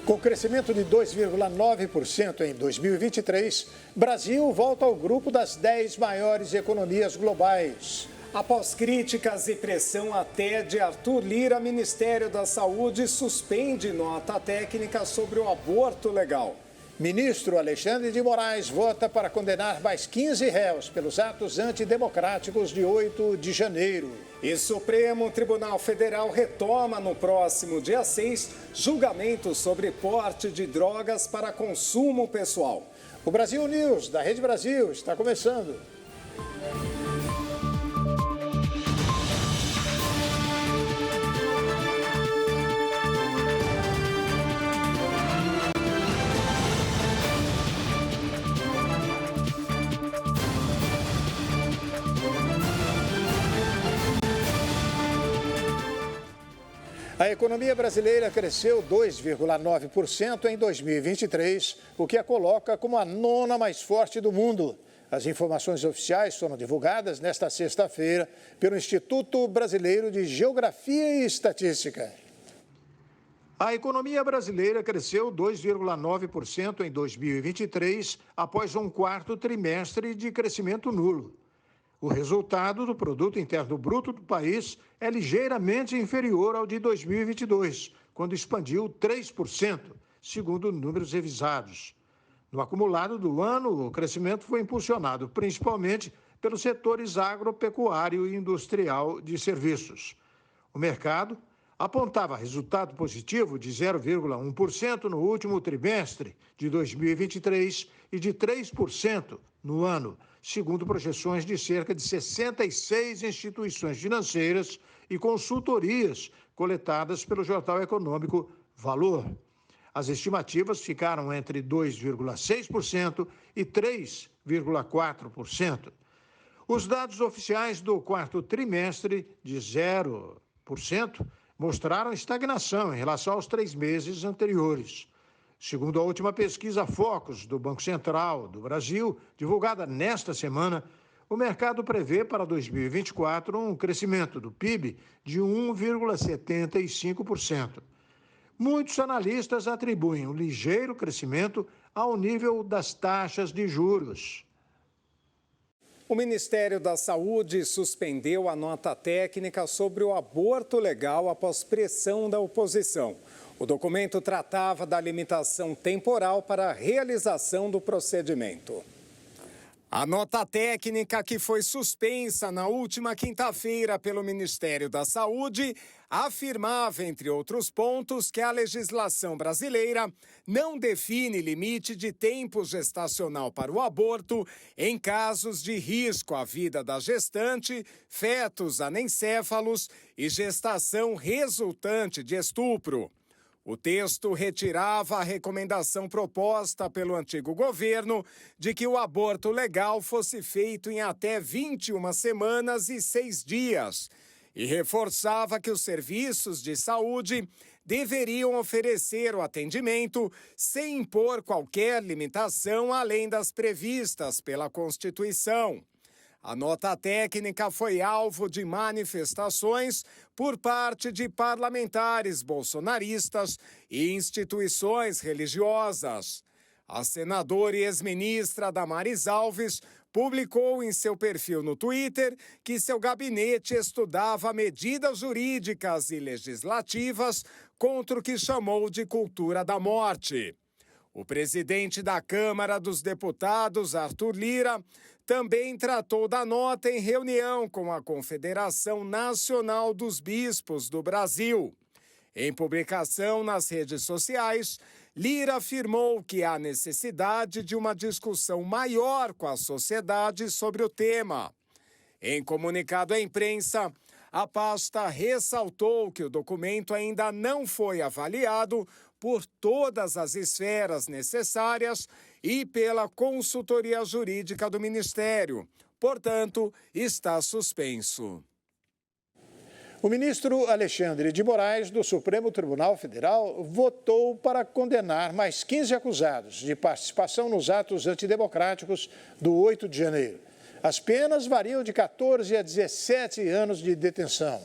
Com crescimento de 2,9% em 2023, Brasil volta ao grupo das 10 maiores economias globais. Após críticas e pressão até de Arthur Lira, Ministério da Saúde suspende nota técnica sobre o aborto legal. Ministro Alexandre de Moraes vota para condenar mais 15 réus pelos atos antidemocráticos de 8 de janeiro. E Supremo Tribunal Federal retoma no próximo dia 6 julgamento sobre porte de drogas para consumo pessoal. O Brasil News, da Rede Brasil, está começando. A economia brasileira cresceu 2,9% em 2023, o que a coloca como a nona mais forte do mundo. As informações oficiais foram divulgadas nesta sexta-feira pelo Instituto Brasileiro de Geografia e Estatística. A economia brasileira cresceu 2,9% em 2023, após um quarto trimestre de crescimento nulo. O resultado do Produto Interno Bruto do país é ligeiramente inferior ao de 2022, quando expandiu 3%, segundo números revisados. No acumulado do ano, o crescimento foi impulsionado principalmente pelos setores agropecuário e industrial de serviços. O mercado apontava resultado positivo de 0,1% no último trimestre de 2023 e de 3% no ano, segundo projeções de cerca de 66 instituições financeiras e consultorias coletadas pelo jornal econômico Valor. As estimativas ficaram entre 2,6% e 3,4%. Os dados oficiais do quarto trimestre, de 0%, mostraram estagnação em relação aos 3 meses anteriores. Segundo a última pesquisa Focus do Banco Central do Brasil, divulgada nesta semana, o mercado prevê para 2024 um crescimento do PIB de 1,75%. Muitos analistas atribuem um ligeiro crescimento ao nível das taxas de juros. O Ministério da Saúde suspendeu a nota técnica sobre o aborto legal após pressão da oposição. O documento tratava da limitação temporal para a realização do procedimento. A nota técnica, que foi suspensa na última quinta-feira pelo Ministério da Saúde, afirmava, entre outros pontos, que a legislação brasileira não define limite de tempo gestacional para o aborto em casos de risco à vida da gestante, fetos anencéfalos e gestação resultante de estupro. O texto retirava a recomendação proposta pelo antigo governo de que o aborto legal fosse feito em até 21 semanas e 6 dias e reforçava que os serviços de saúde deveriam oferecer o atendimento sem impor qualquer limitação além das previstas pela Constituição. A nota técnica foi alvo de manifestações por parte de parlamentares bolsonaristas e instituições religiosas. A senadora e ex-ministra Damares Alves publicou em seu perfil no Twitter que seu gabinete estudava medidas jurídicas e legislativas contra o que chamou de cultura da morte. O presidente da Câmara dos Deputados, Arthur Lira, também tratou da nota em reunião com a Confederação Nacional dos Bispos do Brasil. Em publicação nas redes sociais, Lira afirmou que há necessidade de uma discussão maior com a sociedade sobre o tema. Em comunicado à imprensa, a pasta ressaltou que o documento ainda não foi avaliado por todas as esferas necessárias e pela consultoria jurídica do Ministério. Portanto, está suspenso. O ministro Alexandre de Moraes, do Supremo Tribunal Federal, votou para condenar mais 15 acusados de participação nos atos antidemocráticos do 8 de janeiro. As penas variam de 14 a 17 anos de detenção.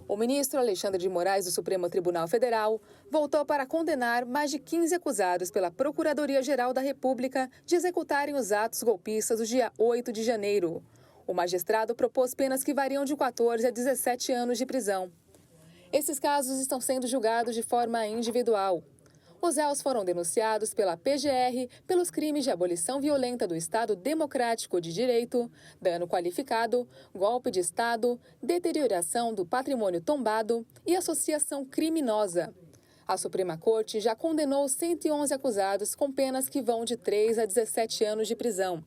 O ministro Alexandre de Moraes, do Supremo Tribunal Federal, voltou para condenar mais de 15 acusados pela Procuradoria-Geral da República de executarem os atos golpistas do dia 8 de janeiro. O magistrado propôs penas que variam de 14 a 17 anos de prisão. Esses casos estão sendo julgados de forma individual. Os réus foram denunciados pela PGR pelos crimes de abolição violenta do Estado Democrático de Direito, dano qualificado, golpe de Estado, deterioração do patrimônio tombado e associação criminosa. A Suprema Corte já condenou 111 acusados com penas que vão de 3 a 17 anos de prisão.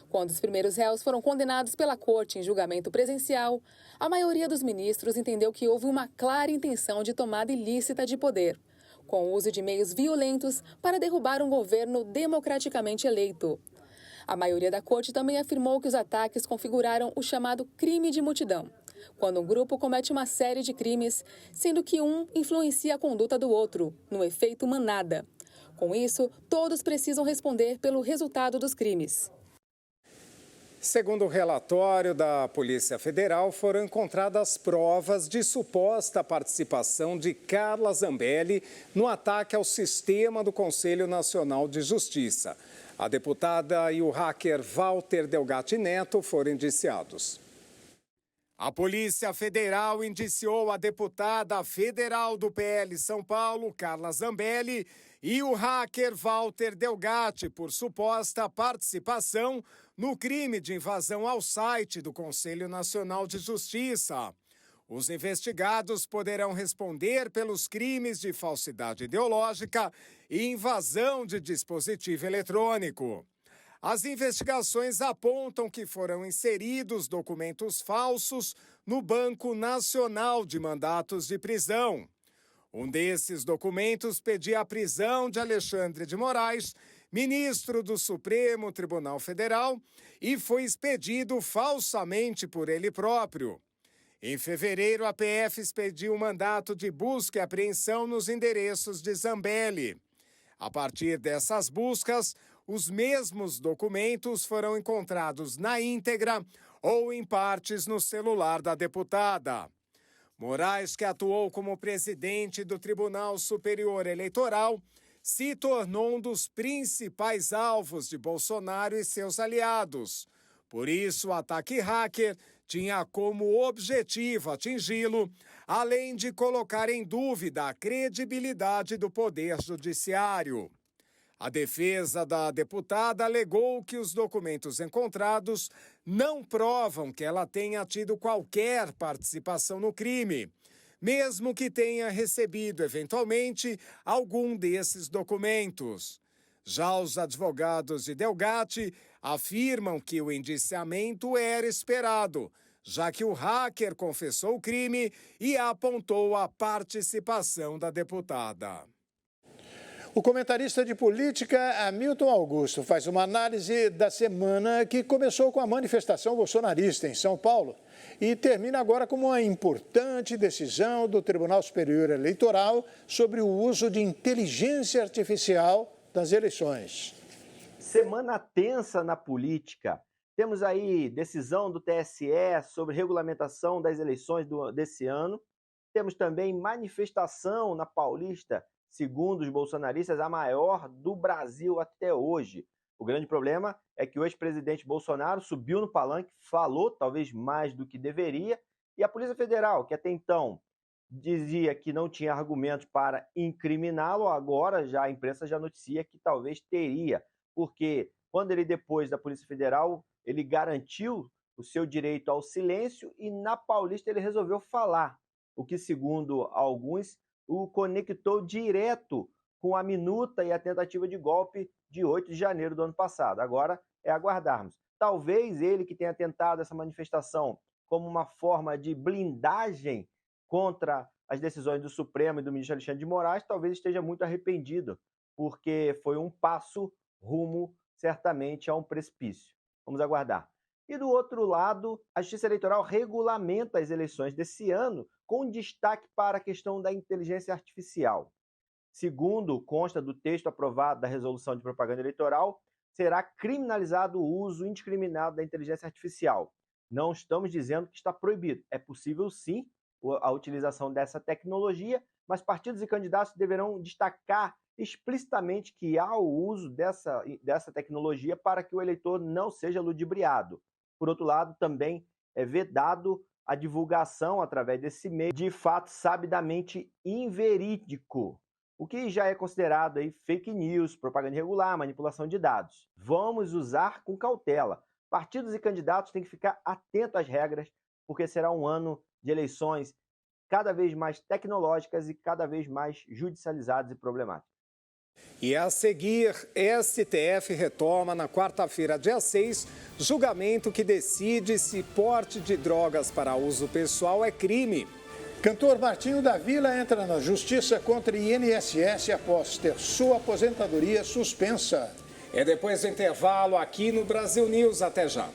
Quando os primeiros réus foram condenados pela Corte em julgamento presencial, a maioria dos ministros entendeu que houve uma clara intenção de tomada ilícita de poder, com o uso de meios violentos para derrubar um governo democraticamente eleito. A maioria da Corte também afirmou que os ataques configuraram o chamado crime de multidão, quando um grupo comete uma série de crimes, sendo que um influencia a conduta do outro, no efeito manada. Com isso, todos precisam responder pelo resultado dos crimes. Segundo o relatório da Polícia Federal, foram encontradas provas de suposta participação de Carla Zambelli no ataque ao sistema do Conselho Nacional de Justiça. A deputada e o hacker Walter Delgatti Neto foram indiciados. A Polícia Federal indiciou a deputada federal do PL São Paulo, Carla Zambelli, e o hacker Walter Delgatti por suposta participação no crime de invasão ao site do Conselho Nacional de Justiça. Os investigados poderão responder pelos crimes de falsidade ideológica e invasão de dispositivo eletrônico. As investigações apontam que foram inseridos documentos falsos no Banco Nacional de Mandatos de Prisão. Um desses documentos pedia a prisão de Alexandre de Moraes, ministro do Supremo Tribunal Federal, e foi expedido falsamente por ele próprio. Em fevereiro, a PF expediu um mandato de busca e apreensão nos endereços de Zambelli. A partir dessas buscas, os mesmos documentos foram encontrados na íntegra ou em partes no celular da deputada. Moraes, que atuou como presidente do Tribunal Superior Eleitoral, se tornou um dos principais alvos de Bolsonaro e seus aliados. Por isso, o ataque hacker tinha como objetivo atingi-lo, além de colocar em dúvida a credibilidade do Poder Judiciário. A defesa da deputada alegou que os documentos encontrados não provam que ela tenha tido qualquer participação no crime, mesmo que tenha recebido, eventualmente, algum desses documentos. Já os advogados de Delgatti afirmam que o indiciamento era esperado, já que o hacker confessou o crime e apontou a participação da deputada. O comentarista de política Hamilton Augusto faz uma análise da semana que começou com a manifestação bolsonarista em São Paulo e termina agora com uma importante decisão do Tribunal Superior Eleitoral sobre o uso de inteligência artificial das eleições. Semana tensa na política. Temos aí decisão do TSE sobre regulamentação das eleições desse ano. Temos também manifestação na Paulista, segundo os bolsonaristas, a maior do Brasil até hoje. O grande problema é que o ex-presidente Bolsonaro subiu no palanque, falou talvez mais do que deveria, e a Polícia Federal, que até então dizia que não tinha argumentos para incriminá-lo, agora já a imprensa já noticia que talvez teria, porque quando ele, depois da Polícia Federal, ele garantiu o seu direito ao silêncio e na Paulista ele resolveu falar, o que, segundo alguns, o conectou direto com a minuta e a tentativa de golpe de 8 de janeiro do ano passado. Agora é aguardarmos. Talvez ele, que tenha tentado essa manifestação como uma forma de blindagem contra as decisões do Supremo e do ministro Alexandre de Moraes, talvez esteja muito arrependido, porque foi um passo rumo, certamente, a um precipício. Vamos aguardar. E do outro lado, a Justiça Eleitoral regulamenta as eleições desse ano com destaque para a questão da inteligência artificial. Segundo consta do texto aprovado da resolução de propaganda eleitoral, será criminalizado o uso indiscriminado da inteligência artificial. Não estamos dizendo que está proibido. É possível, sim, a utilização dessa tecnologia, mas partidos e candidatos deverão destacar explicitamente que há o uso dessa tecnologia para que o eleitor não seja ludibriado. Por outro lado, também é vedado a divulgação através desse meio de fato sabidamente inverídico, o que já é considerado aí fake news, propaganda irregular, manipulação de dados. Vamos usar com cautela. Partidos e candidatos têm que ficar atentos às regras, porque será um ano de eleições cada vez mais tecnológicas e cada vez mais judicializadas e problemáticas. E a seguir, STF retoma na quarta-feira, dia 6, julgamento que decide se porte de drogas para uso pessoal é crime. Cantor Martinho da Vila entra na justiça contra INSS após ter sua aposentadoria suspensa. É depois do intervalo aqui no Brasil News. Até já.